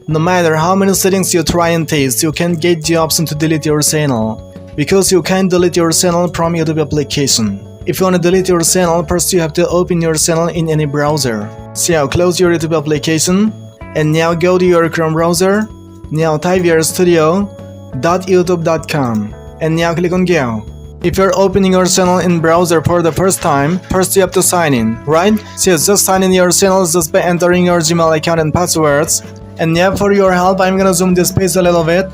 No matter how many settings you try and test, you can't get the option to delete your channel, because you can't delete your channel from YouTube application. If you want to delete your channel, first you have to open your channel in any browser. So close your YouTube application and now go to your Chrome browser. Now type your studio.youtube.com and now click on go. If you're opening your channel in browser for the first time, first you have to sign in, right? So just sign in your channel just by entering your Gmail account and passwords. And now for your help, I'm gonna zoom this page a little bit.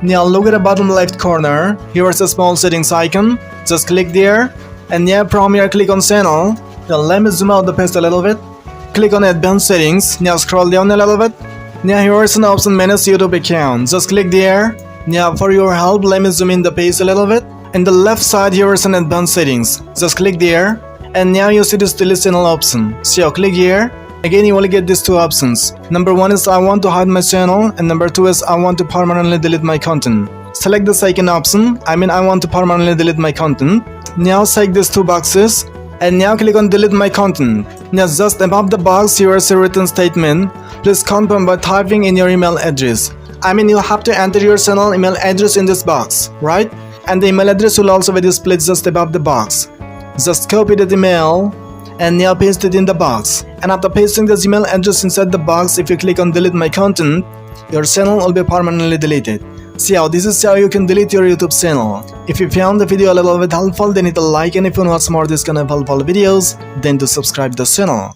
Now look at the bottom left corner. Here's a small settings icon. Just click there. And now from here, click on channel. Now let me zoom out the page a little bit. Click on advanced settings. Now scroll down a little bit. Now here is an option manage YouTube account. Just click there. Now for your help, let me zoom in the page a little bit. In the left side, here is an advanced settings. Just click there. And now you see this delete channel option. So click here. Again, you will get these two options. Number one is I want to hide my channel, and number two is I want to permanently delete my content. Select the second option. I want to permanently delete my content. Now check these two boxes and now click on delete my content. Now just above the box here is a written statement. Please confirm by typing in your email address. You have to enter your channel email address in this box, right? And the email address will also be displayed just above the box. Just copy the email and now paste it in the box. And after pasting the email address inside the box, if you click on delete my content, your channel will be permanently deleted. So this is how you can delete your YouTube channel. If you found the video a little bit helpful, then hit a like, and if you want to watch more this kind of helpful videos, then to subscribe the channel.